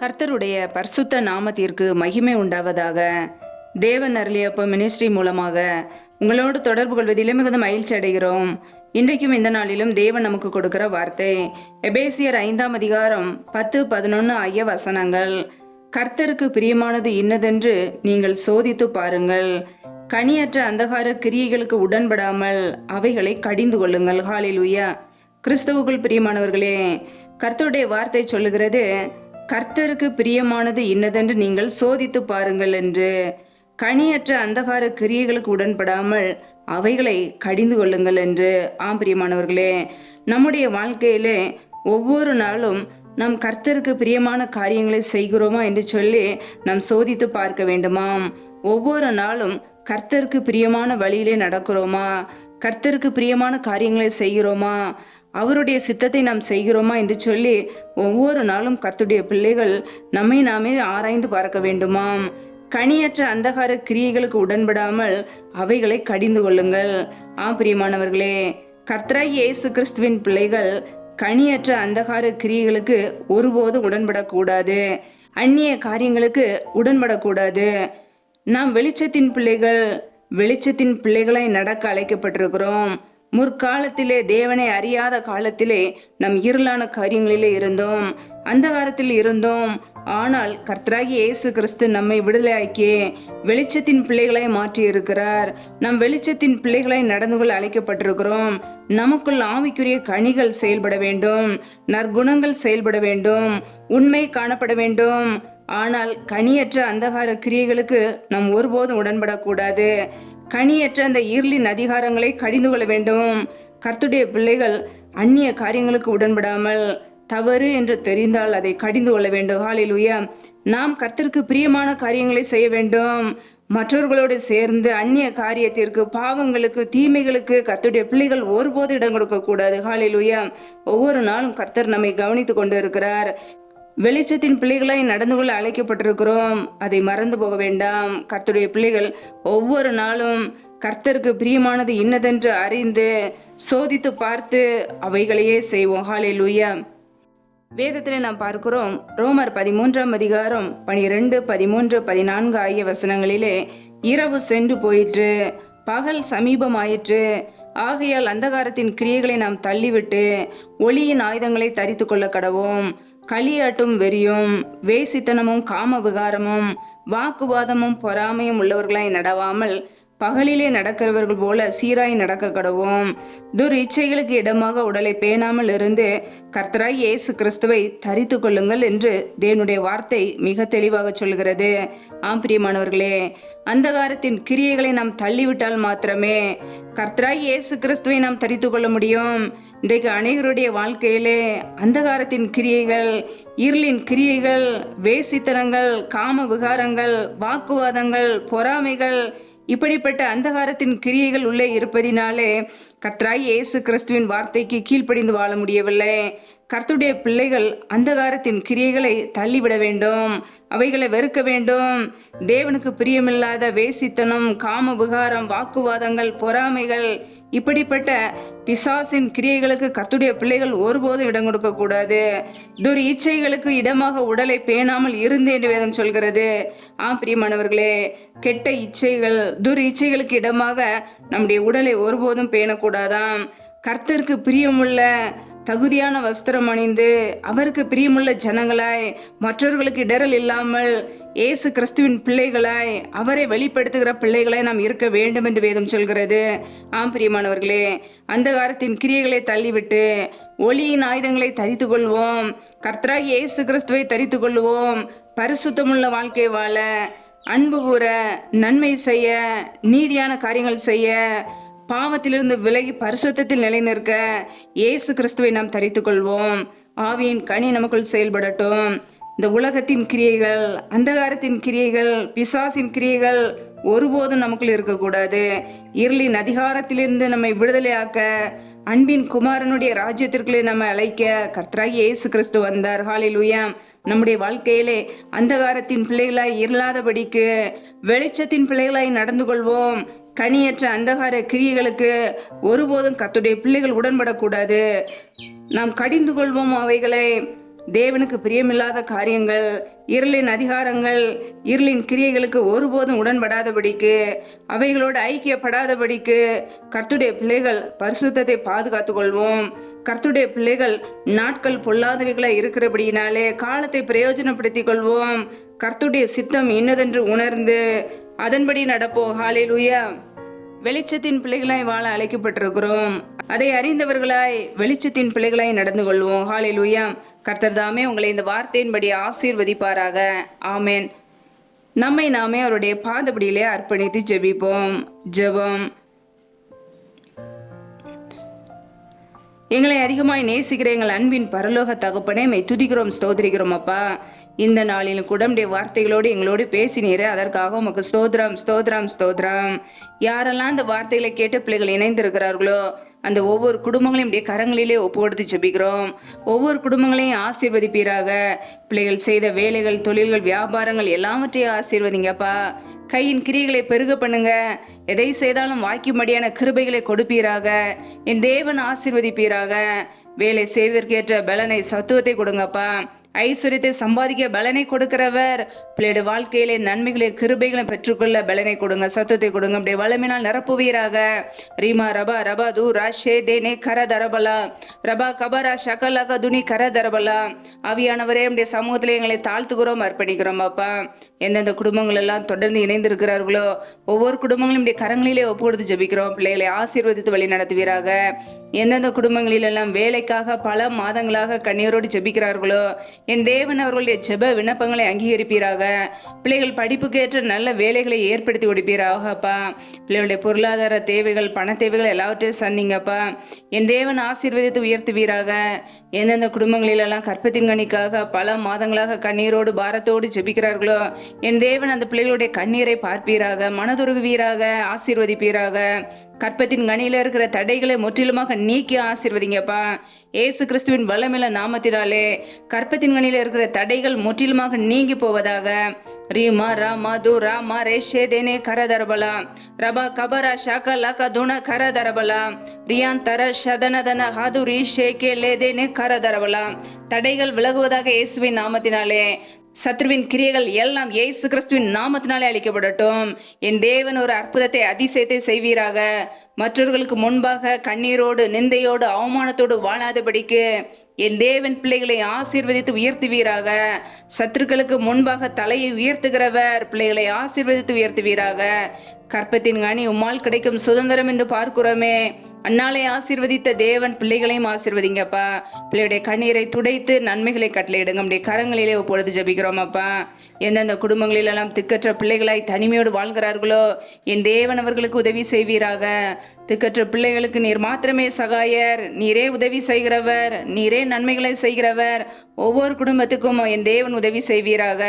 கர்த்தருடைய பரிசுத்த நாமத்திற்கு மகிமை உண்டாவதாக. தேவன் அருளியப்ப மினிஸ்ட்ரி மூலமாக உங்களோடு தொடர்பு கொள்வதிலே மிகுந்த மகிழ்ச்சி அடைகிறோம். இன்றைக்கும் இந்த நாளிலும் தேவன் நமக்கு கொடுக்கிற வார்த்தை எபேசியர் 5ஆம் அதிகாரம் 10-11 ஆகிய வசனங்கள். கர்த்தருக்கு பிரியமானது இன்னதென்று நீங்கள் சோதித்து பாருங்கள். கனியற்ற அந்தகார கிரியைகளுக்கு உடன்படாமல் அவைகளை கடிந்து கொள்ளுங்கள். ஹல்லேலூயா. கிறிஸ்துவுக்குள் பிரியமானவர்களே, கர்த்தருடைய வார்த்தை சொல்லுகிறது, கர்த்தருக்கு பிரியமானது இன்னதென்று நீங்கள் சோதித்து பாருங்கள் என்று. கனியற்ற அந்தகார கிரியைகளுக்கு உடன்படாமல் அவைகளை கடிந்து கொள்ளுங்கள் என்று. ஆம் பிரியமானவர்களே, நம்முடைய வாழ்க்கையிலே ஒவ்வொரு நாளும் நாம் கர்த்தருக்கு பிரியமான காரியங்களை செய்கிறோமா என்று சொல்லி நாம் சோதித்து பார்க்க வேண்டுமாம். ஒவ்வொரு நாளும் கர்த்தருக்கு பிரியமான வழியிலே நடக்கிறோமா, கர்த்தருக்கு பிரியமான காரியங்களை செய்கிறோமா, அவருடைய சித்தத்தை நாம் செய்கிறோமா என்று சொல்லி ஒவ்வொரு நாளும் கர்த்தருடைய பிள்ளைகள் நம்மை நாமே ஆராய்ந்து பார்க்க வேண்டுமாம். கனியற்ற அந்தகார கிரியைகளுக்கு உடன்படாமல் அவைகளை கடிந்து கொள்ளுங்கள். பிரியமானவர்களே, கர்த்தராகிய இயேசு கிறிஸ்துவின் பிள்ளைகள் கனியற்ற அந்தகார கிரியைகளுக்கு ஒருபோதும் உடன்படக்கூடாது. அந்நிய காரியங்களுக்கு உடன்படக்கூடாது. நாம் வெளிச்சத்தின் பிள்ளைகளை நடக்க அழைக்கப்பட்டிருக்கிறோம். முற்காலத்திலே தேவனை அறியாத காலத்திலே நம் இருளான காரியங்களிலே இருந்தோம், அந்தகாரத்தில் இருந்தோம். ஆனால் கர்த்தராகிய இயேசு கிறிஸ்து நம்மை விடுதலையாக்கி வெளிச்சத்தின் பிள்ளைகளை மாற்றி இருக்கிறார். நம் வெளிச்சத்தின் பிள்ளைகளை நடந்து கொள்ள அழைக்கப்பட்டிருக்கிறோம். நமக்குள் ஆவிக்குரிய கனிகள் செயல்பட வேண்டும், நற்குணங்கள் செயல்பட வேண்டும், உண்மை காணப்பட வேண்டும். ஆனால் கனியற்ற அந்தகார கிரியைகளுக்கு நாம் ஒருபோதும் உடன்படக்கூடாது. கனியற்ற அந்த இருளின் அதிகாரங்களை கடிந்து கொள்ள வேண்டும். கர்த்தருடைய பிள்ளைகள் அந்நிய காரியங்களுக்கு உடன்படாமல் தவறு என்று தெரிந்தால் அதை கடிந்து கொள்ள வேண்டும். ஹல்லேலூயா. நாம் கர்த்தருக்கு பிரியமான காரியங்களை செய்ய வேண்டும். மற்றவர்களோடு சேர்ந்து அந்நிய காரியத்திற்கு, பாவங்களுக்கு, தீமைகளுக்கு கர்த்தருடைய பிள்ளைகள் ஒருபோது இடம் கொடுக்க கூடாது. ஹல்லேலூயா. ஒவ்வொரு நாளும் கர்த்தர் நம்மை கவனித்து கொண்டு இருக்கிறார். வெளிச்சத்தின் பிள்ளைகளாய் நடந்து கொள்ள அழைக்கப்பட்டிருக்கிறோம். அதை மறந்து போக வேண்டாம். கர்த்தருடைய பிள்ளைகள் ஒவ்வொரு நாளும் கர்த்தருக்கு பிரியமானது இன்னதென்று அறிந்து சோதித்து பார்த்து அவைகளையே செய்வோம். ஹல்லேலூயா. வேதத்திலே நாம் பார்க்கிறோம், ரோமர் 13ஆம் அதிகாரம் 12, 13, 14 ஆகிய வசனங்களிலே, இரவு சென்று போயிற்று, பகல் சமீபமாயிற்று, ஆகையால் அந்தகாரத்தின் கிரியைகளை நாம் தள்ளிவிட்டு ஒளியின் ஆயுதங்களை தரித்து கொள்ள கடவோம். களியாட்டும் வெறியும் வேசித்தனமும் காம விகாரமும் வாக்குவாதமும் பொறாமையும் உள்ளவர்களாய் நடவாமல் பகலிலே நடக்கிறவர்கள் போல சீராய் நடக்க கடவோம். இச்சைகளுக்கு இடமாக உடலை பேணாமல் இருந்து கர்த்தராய் இயேசு கிறிஸ்துவை தரித்து கொள்ளுங்கள் என்று தேவனுடைய வார்த்தை மிக தெளிவாக சொல்கிறது. பிரியமானவர்களே, அந்தகாரத்தின் கிரியைகளை நாம் தள்ளிவிட்டால் மாத்திரமே கர்த்தராய் இயேசு கிறிஸ்துவை நாம் தரித்து கொள்ள முடியும். இன்றைக்கு அநேகருடைய வாழ்க்கையிலே அந்தகாரத்தின் கிரியைகள், இருளின் கிரியைகள், வேசித்தனங்கள், காம விகாரங்கள், வாக்குவாதங்கள், பொறாமைகள், இப்படிப்பட்ட அந்தகாரத்தின் கிரியைகள் உள்ளே இருப்பதினாலே கர்த்தராய் இயேசு கிறிஸ்துவின் வார்த்தைக்கு கீழ்ப்படிந்து வாழ முடியவில்லை. கர்த்தருடைய பிள்ளைகள் அந்தகாரத்தின் கிரியைகளை தள்ளிவிட வேண்டும், அவைகளை வெறுக்க வேண்டும். தேவனுக்கு பிரியமில்லாத வேசித்தனம், காம விகாரம், வாக்குவாதங்கள், பொறாமைகள், இப்படிப்பட்ட பிசாசின் கிரியைகளுக்கு கர்த்தருடைய பிள்ளைகள் ஒருபோதும் இடம் கொடுக்க கூடாது. இச்சைகளுக்கு இடமாக உடலை பேணாமல் இருந்து என்று வேதம் சொல்கிறது. பிரியமானவர்களே, கெட்ட இச்சைகள், இச்சைகளுக்கு இடமாக நம்முடைய உடலை ஒருபோதும் பேணக்கூடாதாம். கர்த்தருக்கு பிரியமுள்ள தகுதியான வஸ்திரம் அணிந்து அவருக்கு பிரியமுள்ள ஜனங்களாய், மற்றவர்களுக்கு இடரல் இல்லாமல் இயேசு கிறிஸ்துவின் பிள்ளைகளாய், அவரை வெளிப்படுத்துகிற பிள்ளைகளாய் நாம் இருக்க வேண்டும் என்று வேதம் சொல்கிறது. பிரியமானவர்களே, அந்தகாரத்தின் கிரியைகளை தள்ளிவிட்டு ஒளியின் ஆயுதங்களை தரித்து கொள்வோம். கர்த்தராகிய இயேசு கிறிஸ்துவை தரித்து கொள்வோம். பரிசுத்தமுள்ள வாழ்க்கை வாழ, அன்பு கூற, நன்மை செய்ய, நீதியான காரியங்கள் செய்ய, பாவத்திலிருந்து விலகி பரிசுத்தத்தில் நிலை நிற்க இயேசு கிறிஸ்துவை நாம் தரித்து கொள்வோம். ஆவியின் கனி நமக்குள் செயல்படட்டும். இந்த உலகத்தின் கிரியைகள், அந்தகாரத்தின் கிரியைகள், பிசாசின் கிரியைகள் ஒருபோதும் நமக்குள் இருக்கக்கூடாது. இருளின் அதிகாரத்திலிருந்து நம்மை விடுதலையாக்க, அன்பின் குமாரனுடைய ராஜ்யத்திற்குள்ளே நம்ம அழைக்க கர்த்தராகிய இயேசு கிறிஸ்து வந்தார். ஹல்லேலூயா. நம்முடைய வாழ்க்கையிலே அந்தகாரத்தின் பிள்ளைகளாய் இல்லாதபடிக்கு வெளிச்சத்தின் பிள்ளைகளாய் நடந்து கொள்வோம். கனியற்ற அந்தகார கிரியைகளுக்கு ஒருபோதும் கர்த்தருடைய பிள்ளைகள் உடன்படக்கூடாது. நாம் கடிந்து கொள்வோம் அவைகளை. தேவனுக்கு பிரியமில்லாத காரியங்கள், இருளின் அதிகாரங்கள், இருளின் கிரியைகளுக்கு ஒருபோதும் உடன்படாதபடிக்கு, அவைகளோடு ஐக்கியப்படாதபடிக்கு கர்த்தருடைய பிள்ளைகள் பரிசுத்தத்தை பாதுகாத்துக் கொள்வோம். கர்த்தருடைய பிள்ளைகள் நாட்கள் பொல்லாதவைகளை இருக்கிறபடியினாலே காலத்தை பிரயோஜனப்படுத்திக் கொள்வோம். கர்த்தருடைய சித்தம் இன்னதென்று உணர்ந்து அதன்படி நடப்போம். ஹல்லேலூயா. வெளிச்சத்தின் பிள்ளைகளாய் வாழ அழைக்கப்பட்டிருக்கிறோம். அதை அறிந்தவர்களாய் வெளிச்சத்தின் பிள்ளைகளாய் நடந்து கொள்வோம். ஹல்லேலூயா. கர்த்தர் தாமே உங்களை இந்த வார்த்தையின்படி ஆசீர்வதிப்பாராக. ஆமேன். நம்மை நாமே அவருடைய பாதபடியிலே அர்ப்பணித்து ஜெபிப்போம். ஜெபம். எங்களை அதிகமாய் நேசிக்கிற எங்கள் அன்பின் பரலோக தகப்பனே, மை துதிக்கிறோம், ஸ்தோத்திரிக்கிறோம் அப்பா. இந்த நாளிலும் கூட உடைய வார்த்தைகளோடு எங்களோடு பேசினீரே, அதற்காக உமக்கு ஸ்தோத்திரம், ஸ்தோத்திரம், ஸ்தோத்திரம். யாரெல்லாம் அந்த வார்த்தைகளை கேட்டு பிள்ளைகள் இணைந்திருக்கிறார்களோ அந்த ஒவ்வொரு குடும்பங்களையும் உடைய கரங்களிலே ஒப்பு கொடுத்து ஜெபிக்கிறோம். ஒவ்வொரு குடும்பங்களையும் ஆசீர்வதிப்பீராக. பிள்ளைகள் செய்த வேலைகள், தொழில்கள், வியாபாரங்கள் எல்லாவற்றையும் ஆசீர்வதிங்கப்பா. கையின் கிரியைகளை பெருக பண்ணுங்க. எதை செய்தாலும் வாய்க்கும்படியான கிருபைகளை கொடுப்பீராக. என் தேவன் ஆசீர்வதிப்பீராக. வேலை செய்வதற்கேற்ற பலனை, சத்துவத்தை கொடுங்கப்பா. ஐஸ்வர்யத்தை சம்பாதிக்க பலனை கொடுக்கிறவர். பிள்ளையோட வாழ்க்கையிலே நன்மைகளை, கிருபைகளை பெற்றுக்கொள்ள பலனை கொடுங்க, சத்துவத்தை கொடுங்க. அப்படியே வளமினால் நிரப்புவீராக. ரீமா ரபா ரபா தூ ராஷே தேனே கர தரபலா ரபா கபரா ஷகலக துனி கர தரபலா. ஆவியானவரே, நம்முடைய சமூகத்திலே எங்களை தாழ்த்துகிறோம், அர்ப்பணிக்கிறோம் அப்பா. எந்தெந்த குடும்பங்கள் எல்லாம் தொடர்ந்து இணைந்திருக்கிறார்களோ ஒவ்வொரு குடும்பங்களும் நம்முடைய கரங்களிலே ஒப்பு கொடுத்து ஜெபிக்கிறோம். பிள்ளைகளை ஆசீர்வதித்து வழி நடத்துவீராக. எந்தெந்த குடும்பங்களிலெல்லாம் வேலைக்காக பல மாதங்களாக கண்ணீரோடு ஜெபிக்கிறார்களோ என் தேவன் அவர்களுடைய ஜெப விண்ணப்பங்களை அங்கீகரிப்பீராக. பிள்ளைகள் படிப்புக்கேற்ற நல்ல வேலைகளை ஏற்படுத்தி கொடுப்பீராகப்பா. பிள்ளைகளுடைய பொருளாதார தேவைகள், பண தேவைகள் எல்லாவற்றையும் சந்திங்கப்பா. என் தேவன் ஆசீர்வதித்து உயர்த்துவீராக. எந்தெந்த குடும்பங்களிலெல்லாம் கற்பத்தின் கனிக்காக பல மாதங்களாக கண்ணீரோடு பாரத்தோடு ஜெபிக்கிறார்களோ என் தேவன் அந்த பிள்ளைகளுடைய கண்ணீரை பார்ப்பீராக, மனதுருகுவீராக, ஆசீர்வதிப்பீராக. கற்பத்தின் கனியில இருக்கிற தடைகளை முற்றிலுமாக நீக்கி ஆசீர்வதிங்கப்பா. ஏசு கிறிஸ்துவின் வல்லமையுள்ள நாமத்தினாலே கற்பத்தின் கனியில இருக்கிற தடைகள் முற்றிலுமாக நீங்கி போவதாக. ரீமா ராமா து ராமா ரேஷே தேனே கரதரபலா ரபா கபரா ஷாக்கா லாக்கா துண கரதரபலா ரியான் தர ஷதனதன ஹது ரீஷே கே லே தேனே கரதரபலா. தடைகள் விலகுவதாக இயேசுவின் நாமத்தினாலே. சத்ருவின் கிரியைகள் எல்லாம் இயேசு கிறிஸ்துவின் நாமத்தினாலே அளிக்கப்படட்டும். என் தேவன் ஒரு அற்புதத்தை, அதிசயத்தை செய்வீராக. மற்றவர்களுக்கு முன்பாக கண்ணீரோடு, நிந்தையோடு, அவமானத்தோடு வாழாதபடிக்கு என் தேவன் பிள்ளைகளை ஆசீர்வதித்து உயர்த்துவீராக. சத்துருக்களுக்கு முன்பாக தலையை உயர்த்துகிறவர் பிள்ளைகளை ஆசீர்வதித்து உயர்த்துவீராக. கற்பத்தின் கனி உம்மால் கிடைக்கும் சுதந்திரம் என்று பார்க்கிறோமே, அந்நாளை ஆசீர்வதித்த தேவன் பிள்ளைகளையும் ஆசீர்வதிங்கப்பா. பிள்ளையுடைய கண்ணீரை துடைத்து நன்மைகளை கட்டளையிடுங்க. நம்முடைய கரங்களிலே பொழுது ஜபிக்கிறோம் அப்பா. எந்தெந்த குடும்பங்களிலெல்லாம் திக்கற்ற பிள்ளைகளாய் தனிமையோடு வாழ்கிறார்களோ என் தேவன் அவர்களுக்கு உதவி செய்வீராக. திக்கற்ற பிள்ளைகளுக்கு நீர் மாத்திரமே சகாயர், நீரே உதவி செய்கிறவர், நீரே நன்மைகளை செய்கிறவர். ஒவ்வொரு குடும்பத்துக்கும் என் தேவன் உதவி செய்வீராக.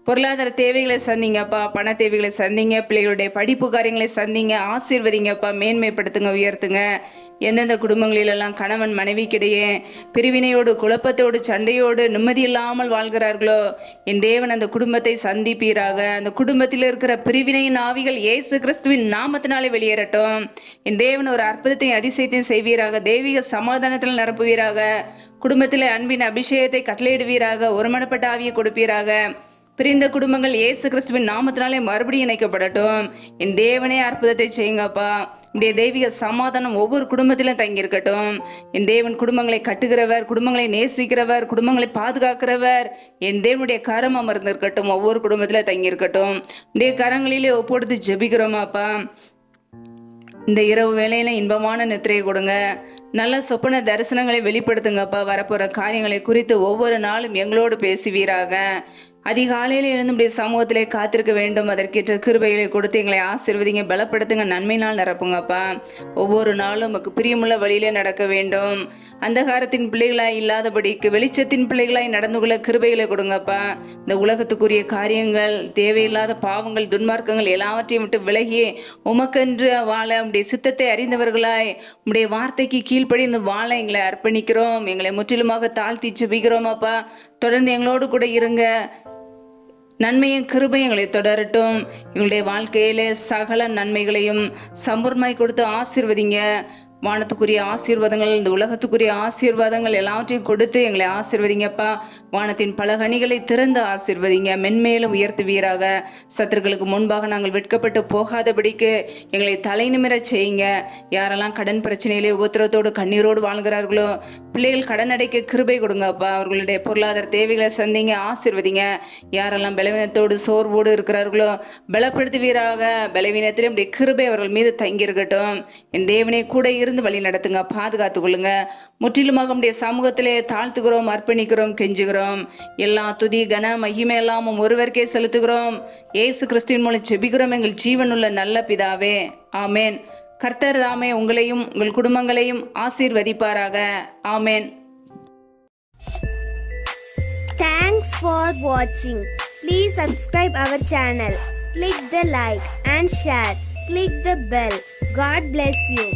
பொருளாதார தேவைகளை சந்திங்கப்பா, பண தேவைகளை சந்திங்க, பிள்ளைகளுடைய படிப்பு காரியங்களை சந்திங்க, ஆசீர்வதிங்கப்பா, மேன்மைப்படுத்துங்க, உயர்த்துங்க. எந்தெந்த குடும்பங்களிலெல்லாம் கணவன் மனைவிக்கிடையே பிரிவினையோடு, குழப்பத்தோடு, சண்டையோடு, நிம்மதி இல்லாமல் வாழ்கிறார்களோ என் தேவன் அந்த குடும்பத்தை சந்திப்பீராக. அந்த குடும்பத்தில் இருக்கிற பிரிவினையின் ஆவிகள் இயேசு கிறிஸ்துவின் நாமத்தினாலே வெளியேறட்டும். என் தேவன் ஒரு அற்புதத்தையும் அதிசயத்தையும் செய்வீராக. தெய்வீக சமாதானத்தில் நிரப்புவீராக. குடும்பத்தில் அன்பின் அபிஷேகத்தை கட்டளையிடுவீராக. ஒருமனப்பட்ட ஆவியை கொடுப்பீராக. பிரிந்த குடும்பங்கள் இயேசு கிறிஸ்துவின் நாமத்தினாலே மறுபடியும் இணைக்கப்படட்டும். என் தேவனே அற்புதத்தை செய்யுங்கப்பா. உடைய தெய்வீக சமாதானம் ஒவ்வொரு குடும்பத்திலும் தங்கியிருக்கட்டும். என் தேவன் குடும்பங்களை கட்டுகிறவர், குடும்பங்களை நேசிக்கிறவர், குடும்பங்களை பாதுகாக்கிறவர். என் தேவனுடைய கரம் அமர்ந்திருக்கட்டும், ஒவ்வொரு குடும்பத்திலும் தங்கியிருக்கட்டும். உடைய கரங்களிலே ஒப்புடுத்து ஜெபிக்கிறோமாப்பா. இந்த இரவு வேளையில இன்பமான நித்திரையை கொடுங்க. நல்ல சொப்பன தரிசனங்களை வெளிப்படுத்துங்கப்பா. வரப்போற காரியங்களை குறித்து ஒவ்வொரு நாளும் எங்களோடு பேசுவீராக. அதிகாலையில் எழுந்துடைய சமூகத்திலே காத்திருக்க வேண்டும். அதற்கேற்ற கிருபைகளை கொடுத்து எங்களை ஆசீர்வதிங்க, பலப்படுத்துங்க, நன்மையினால் நிரப்புங்கப்பா. ஒவ்வொரு நாளும் உமக்கு பிரியமுள்ள வழியிலே நடக்க வேண்டும். அந்தகாரத்தின் பிள்ளைகளாய் இல்லாதபடிக்கு வெளிச்சத்தின் பிள்ளைகளாய் நடந்து கொள்ள கிருபைகளை கொடுங்கப்பா. இந்த உலகத்துக்குரிய காரியங்கள், தேவையில்லாத பாவங்கள், துன்மார்க்கங்கள் எல்லாவற்றையும் விட்டு விலகி உமக்கென்று வாழ உடைய சித்தத்தை அறிந்தவர்களாய் உடைய வார்த்தைக்கு கீழ்ப்படிந்து வாழ எங்களை அர்ப்பணிக்கிறோம். எங்களை முற்றிலுமாக தாழ்த்தி ஜெபிக்கிறோமாப்பா. தொடர்ந்து எங்களோடு கூட இருங்க. நன்மையும் கிருபையும் எங்களை தொடரட்டும். எங்களுடைய வாழ்க்கையிலே சகல நன்மைகளையும் சம்பூர்ணமாய் கொடுத்து ஆசீர்வதிங்க. வானத்துக்குரிய ஆசீர்வாதங்கள், இந்த உலகத்துக்குரிய ஆசீர்வாதங்கள் எல்லாவற்றையும் கொடுத்து எங்களை ஆசீர்வதிங்கப்பா. வானத்தின் பல கனிகளை திறந்து ஆசீர்வதிங்க, மென்மேலும் உயர்த்துவீராக. சத்துருக்களுக்கு முன்பாக நாங்கள் வெட்கப்பட்டு போகாதபடிக்கு எங்களை தலை நிமிரச் செய்யுங்க. யாரெல்லாம் கடன் பிரச்சனையிலே உபத்திரத்தோடு கண்ணீரோடு வாழ்கிறார்களோ, பிள்ளைகள் கடன் அடைக்க கிருபை கொடுங்கப்பா. அவர்களுடைய பொருளாதார தேவைகளை சந்திங்க, ஆசீர்வதிங்க. யாரெல்லாம் பலவீனத்தோடு சோர்வோடு இருக்கிறார்களோ பலப்படுத்துவீராக. பலவீனத்திலே அப்படி கிருபை அவர்கள் மீது தங்கி இருக்கட்டும். என் தேவனே கூட இருந்து வழி நடத்துங்க, பாதுகாத்து கொள்ளுங்க. முற்றிலுமாக நம்முடைய சமூகத்திலே தாழ்த்துகிறோம், அர்ப்பணிக்கிறோம், கெஞ்சுகிறோம். எல்லா துதி கன மகிமை எல்லாமும் ஒருவருக்கே செலுத்துகிறோம். இயேசு கிறிஸ்துவின் மூலம் ஜெபிக்கிறோம் எங்கள் ஜீவனுள்ள நல்ல பிதாவே, ஆமேன். கர்த்தர் தாமே உங்களையும் உங்கள் குடும்பங்களையும் ஆசீர்வதிப்பாராக. ஆமேன். Thanks for watching. Please subscribe our channel. Click the like and share. Click the bell. God bless you.